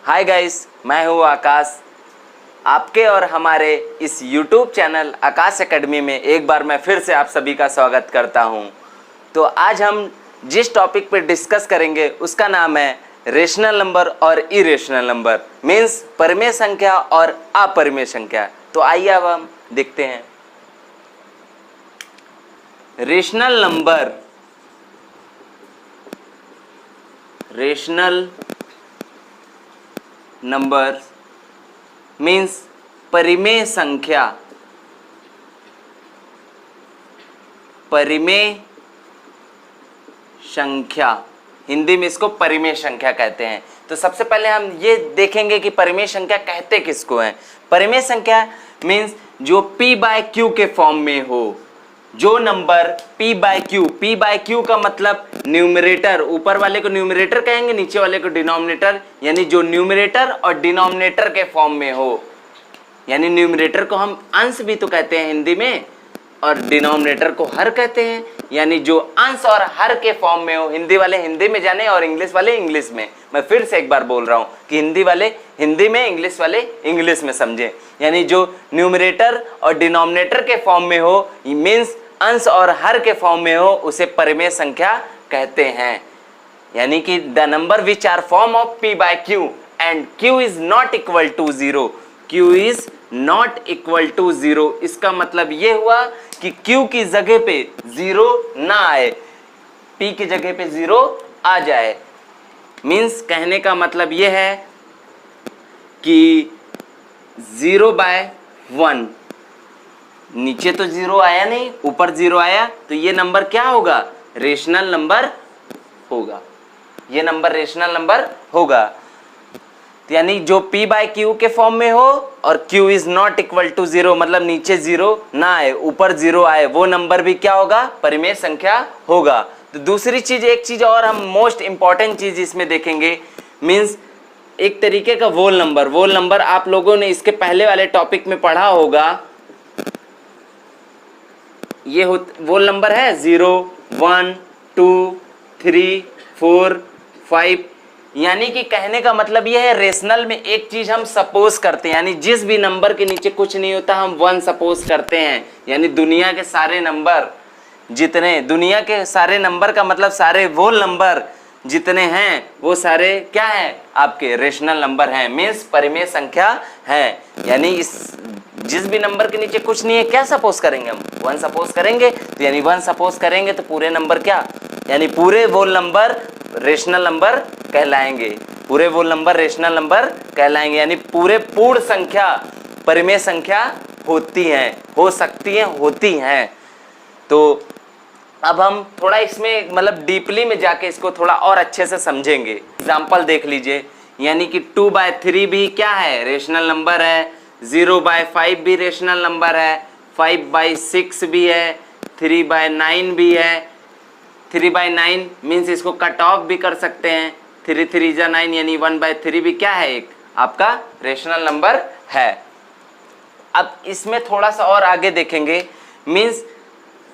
Hi guys, मैं हूँ आकाश। आपके और हमारे इस YouTube चैनल आकाश एकेडमी में एक बार मैं फिर से आप सभी का स्वागत करता हूँ। तो आज हम जिस टॉपिक पर डिस्कस करेंगे उसका नाम है रेशनल नंबर और इरेशनल नंबर, मीन्स परिमेय संख्या और अपरिमेय संख्या। तो आइए अब हम देखते हैं। रेशनल नंबर मीन्स परिमेय संख्या। हिंदी में इसको परिमेय संख्या कहते हैं। तो सबसे पहले हम ये देखेंगे कि परिमेय संख्या कहते किसको हैं। परिमेय संख्या मीन्स जो p बाय क्यू के फॉर्म में हो, जो नंबर p बाय क्यू का मतलब न्यूमरेटर, ऊपर वाले को न्यूमरेटर कहेंगे, नीचे वाले को डिनोमिनेटर, यानी जो न्यूमरेटर और डिनोमिनेटर के फॉर्म में हो। यानी न्यूमरेटर को हम अंश भी तो कहते हैं हिंदी में, और डिनोमिनेटर को हर कहते हैं। यानी जो अंश और हर के फॉर्म में हो। हिंदी वाले हिंदी में जाने और इंग्लिश वाले इंग्लिश में। मैं फिर से एक बार बोल रहा हूं कि हिंदी वाले हिंदी में, इंग्लिश वाले इंग्लिश में समझें। यानी जो न्यूमरेटर और डिनोमिनेटर के फॉर्म में हो, मीन्स अंश और हर के फॉर्म में हो, उसे परिमेय संख्या कहते हैं। यानी कि the number which are form of p by q and q is not equal to 0। q is not equal to 0, इसका मतलब ये हुआ कि q की जगह पे 0 ना आए, p की जगह पे 0 आ जाए। मीन्स कहने का मतलब ये है कि 0/1, नीचे तो 0 आया नहीं, ऊपर 0 आया, तो ये नंबर क्या होगा? रेशनल नंबर होगा। ये नंबर रेशनल नंबर होगा। तो यानी जो p बाय क्यू के फॉर्म में हो और q is not equal to 0, मतलब नीचे 0 ना आए, ऊपर 0 आए, वो नंबर भी क्या होगा? परिमेय संख्या होगा। तो दूसरी चीज, एक चीज और हम मोस्ट इंपॉर्टेंट चीज इसमें देखेंगे, मीन्स एक तरीके का वोल नंबर आप लोगों ने इसके पहले वाले टॉपिक में पढ़ा होगा। ये वोल नंबर है 0, 1, 2, 3, 4, 5। यानी कि कहने का मतलब यह है, रेशनल में एक चीज हम सपोज करते हैं, यानी जिस भी नंबर के नीचे कुछ नहीं होता हम 1 सपोज करते हैं। यानी दुनिया के सारे नंबर जितने, दुनिया के सारे नंबर का मतलब सारे वोल नंबर जितने हैं वो सारे क्या है? आपके रेशनल नंबर हैं, मीन्स परिमेय संख्या है। यानी इस जिस भी नंबर के नीचे कुछ नहीं है, क्या सपोज करेंगे हम? 1 सपोज करेंगे। तो यानी 1 सपोज करेंगे तो पूरे नंबर क्या, यानी पूरे वोल नंबर रेशनल नंबर कहलाएंगे। पूरे वोल नंबर रेशनल नंबर कहलाएंगे। यानी पूरे पूर्ण संख्या परिमेय संख्या होती हैं, हो सकती हैं, होती हैं। तो अब हम थोड़ा इसमें मतलब डीपली में जाके इसको थोड़ा और अच्छे से समझेंगे। एग्जाम्पल देख लीजिए। यानी कि 2/3 भी क्या है? रेशनल नंबर है। 0/5 भी रेशनल नंबर है। 5/6 भी है। 3/9 भी है। 3/9 मीन्स इसको कट ऑफ भी कर सकते हैं। 3 3 जा 9, यानी 1/3 भी क्या है? एक आपका रेशनल नंबर है। अब इसमें थोड़ा सा और आगे देखेंगे, मीन्स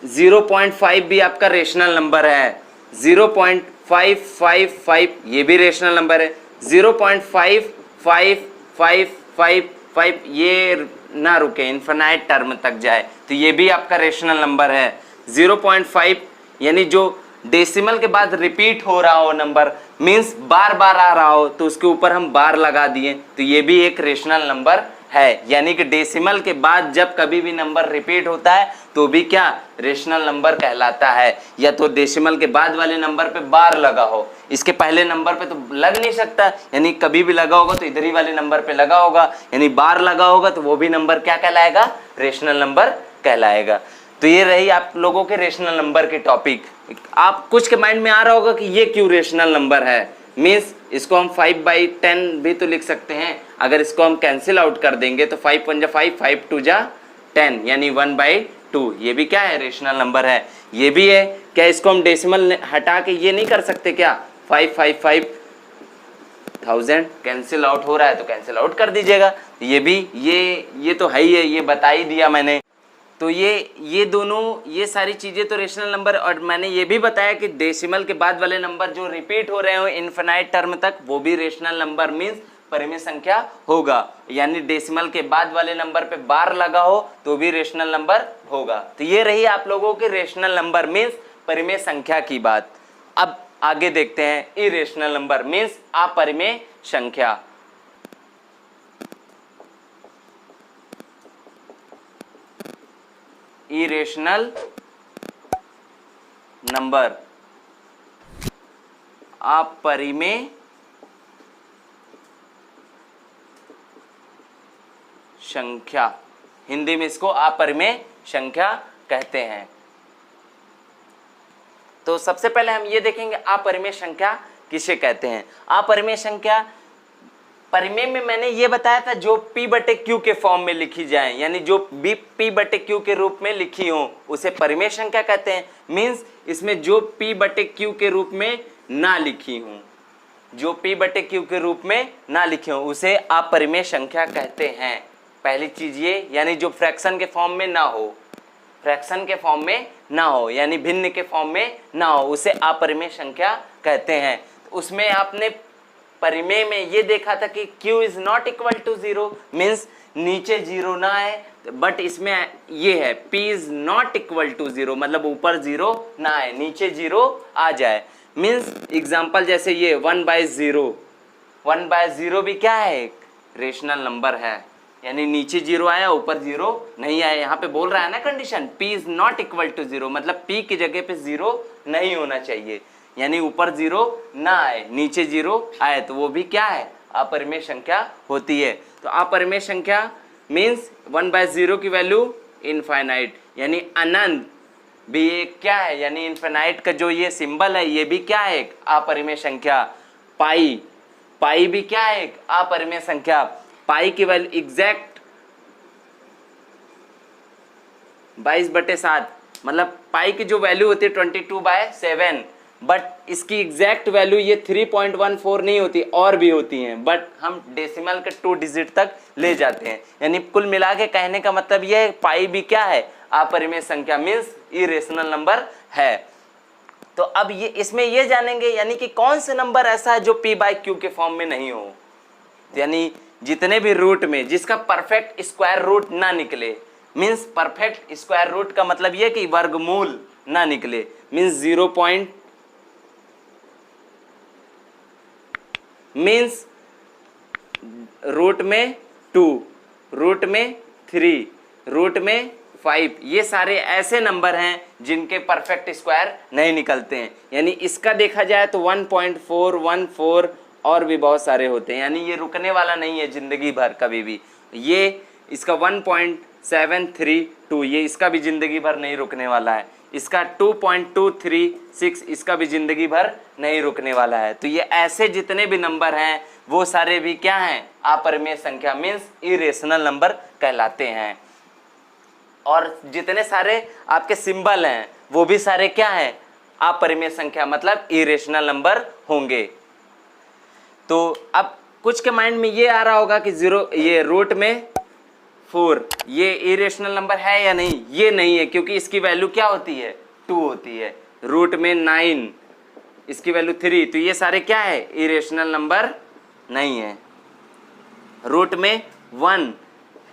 0.5 भी आपका रेशनल नंबर है। 0.555 ये भी रेशनल नंबर है। 0.55555 ये ना रुके, इन्फिनाइट टर्म तक जाए, तो ये भी आपका रेशनल नंबर है। 0.5 यानी जो डेसिमल के बाद रिपीट हो रहा हो नंबर, मीन्स बार बार आ रहा हो, तो उसके ऊपर हम बार लगा दिए, तो ये भी एक रेशनल नंबर है। यानी कि डेसिमल के बाद जब कभी भी नंबर रिपीट होता है तो भी क्या? रेशनल नंबर कहलाता है। या तो डेसिमल के बाद वाले नंबर पे बार लगा हो, इसके पहले नंबर पे तो लग नहीं सकता, यानी कभी भी लगा होगा तो इधर ही वाले नंबर पे लगा होगा, यानी बार लगा होगा, तो वो भी नंबर क्या कहलाएगा? रेशनल नंबर कहलाएगा। तो ये रही आप लोगों के रेशनल नंबर के टॉपिक। आप कुछ के माइंड में आ रहा होगा कि ये क्यों रेशनल नंबर है। मीन्स इसको हम 5/10 भी तो लिख सकते हैं। अगर इसको हम कैंसिल आउट कर देंगे तो 5 1 जा 5, 5 2 जा 10, यानी 1/2। ये भी क्या है? रेशनल नंबर है। ये भी है। क्या इसको हम डेसिमल हटा के ये नहीं कर सकते क्या? 555,000 कैंसिल आउट हो रहा है तो कैंसिल आउट कर दीजिएगा। ये भी ये तो है ही है, ये बता ही दिया मैंने। तो ये दोनों, ये सारी चीज़ें तो रेशनल नंबर, और मैंने ये भी बताया कि डेसिमल के बाद वाले नंबर जो रिपीट हो रहे हो इन्फिनाइट टर्म तक, वो भी रेशनल नंबर मीन्स परिमेय संख्या होगा। यानी डेसिमल के बाद वाले नंबर पे बार लगा हो तो भी रेशनल नंबर होगा। तो ये रही आप लोगों के रेशनल नंबर मीन्स परिमेय संख्या की बात। अब आगे देखते हैं इरेशनल नंबर मीन्स अपरिमेय संख्या। इरेशनल नंबर अपरिमेय संख्या, हिंदी में इसको अपरिमेय संख्या कहते हैं। तो सबसे पहले हम ये देखेंगे अपरिमेय संख्या किसे कहते हैं। अपरिमेय संख्या परिमेय में मैंने ये बताया था जो p बटे q के फॉर्म में लिखी जाए, यानी जो भी p बटे q के रूप में लिखी हो उसे परिमेय संख्या कहते हैं। मीन्स इसमें जो p बटे q के रूप में ना लिखी हो, जो p बटे q के रूप में ना लिखी हो उसे अपरिमेय संख्या कहते हैं। पहली चीज ये, यानी जो फ्रैक्शन के फॉर्म में ना हो, फ्रैक्शन के फॉर्म में ना हो यानी भिन्न के फॉर्म में ना हो उसे अपरिमेय संख्या कहते हैं। तो उसमें आपने परिमेय में ये देखा था कि q is not equal to 0 means नीचे 0 ना है, बट इसमें ये है p is not equal to 0 मतलब ऊपर 0 ना है नीचे 0 आ जाए। मीन्स एग्जांपल जैसे ये 1/0, 1/0 भी क्या है, एक रेशनल नंबर है, यानी नीचे 0 आया ऊपर 0 नहीं आया। यहाँ पे बोल रहा है ना condition p is not equal to 0 मतलब p की जगह पे 0 नहीं होना चाहिए, यानी ऊपर 0 ना आए नीचे 0 आए तो वो भी क्या है, अपरिमेय संख्या होती है। तो अपरिमेय संख्या मीन्स 1/0 की वैल्यू इनफाइनाइट यानी अनंत भी एक क्या है, यानी इनफाइनाइट का जो ये सिंबल है ये भी क्या है, एक अपरिमेय संख्या। पाई, पाई भी क्या है, एक अपरिमेय संख्या। पाई की वैल्यू एग्जैक्ट 22/7 मतलब पाई की जो वैल्यू होती है 22/7, बट इसकी एग्जैक्ट वैल्यू ये 3.14 नहीं होती और भी होती हैं, बट हम डेसिमल के 2 डिजिट तक ले जाते हैं। यानी कुल मिला के कहने का मतलब ये है पाई भी क्या है, अपरिमेय संख्या मीन्स इरेशनल नंबर है। तो अब ये इसमें ये जानेंगे यानी कि कौन से नंबर ऐसा है जो p/q के फॉर्म में नहीं हो, यानी जितने भी रूट में जिसका परफेक्ट स्क्वायर रूट ना निकले। मीन्स परफेक्ट स्क्वायर रूट का मतलब ये कि वर्गमूल ना निकले, मीन्स 0 मीन्स रूट में 2, रूट में 3, रूट में 5, ये सारे ऐसे नंबर हैं जिनके परफेक्ट स्क्वायर नहीं निकलते हैं। यानी इसका देखा जाए तो 1.414 और भी बहुत सारे होते हैं, यानी ये रुकने वाला नहीं है जिंदगी भर कभी भी। ये इसका 1.732 ये इसका भी जिंदगी भर नहीं रुकने वाला है। इसका 2.236 इसका भी जिंदगी भर नहीं रुकने वाला है। तो ये ऐसे जितने भी नंबर हैं वो सारे भी क्या हैं, अपरिमेय संख्या मीन्स इरेशनल नंबर कहलाते हैं। और जितने सारे आपके सिंबल हैं वो भी सारे क्या हैं, अपरिमेय संख्या मतलब इरेशनल नंबर होंगे। तो अब कुछ के माइंड में ये आ रहा होगा कि 0 ये रूट में 4 ये इरेशनल नंबर है या नहीं, ये नहीं है क्योंकि इसकी वैल्यू क्या होती है, 2 होती है। रूट में 9 इसकी वैल्यू 3, तो ये सारे क्या है, इरेशनल नंबर नहीं है। रूट में 1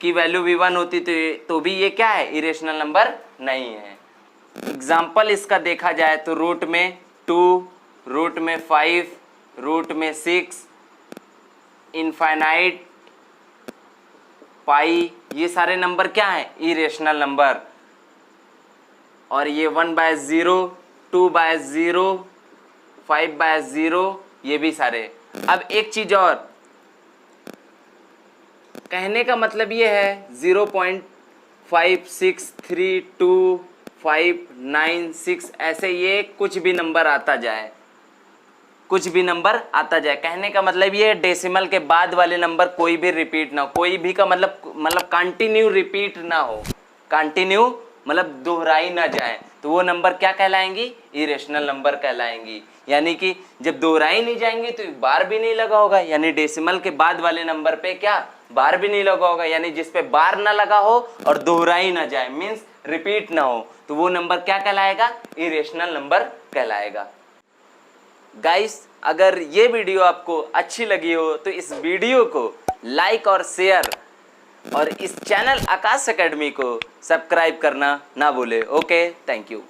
की वैल्यू भी 1 होती तो भी ये क्या है, इरेशनल नंबर नहीं है। एग्जाम्पल इसका देखा जाए तो रूट में 2, रूट में 5, रूट में 6, इनफाइनाइट, पाई, ये सारे नंबर क्या है, इरेशनल नंबर। और ये 1/0, 2/0, 5/0 ये भी सारे। अब एक चीज और कहने का मतलब ये है 0.5632596 ऐसे ये कुछ भी नंबर आता जाए, कुछ भी नंबर आता जाए। कहने का मतलब ये डेसिमल के बाद वाले नंबर कोई भी रिपीट ना हो, कोई भी का मतलब कंटिन्यू रिपीट ना हो, कंटिन्यू मतलब दोहराई ना जाए, तो वो नंबर क्या कहलाएंगी, इरेशनल नंबर कहलाएंगी। यानी कि जब दोहराई नहीं जाएंगी तो बार भी नहीं लगा होगा, यानी डेसिमल के बाद वाले नंबर पे क्या बार भी नहीं लगा होगा, यानी जिस पे बार ना लगा हो और दोहराई ना जाए मीन्स रिपीट ना हो, तो वो नंबर क्या कहलाएगा, इरेशनल नंबर कहलाएगा। गाइस अगर ये वीडियो आपको अच्छी लगी हो तो इस वीडियो को लाइक और शेयर और इस चैनल आकाश एकेडमी को सब्सक्राइब करना ना भूले। Okay, thank you.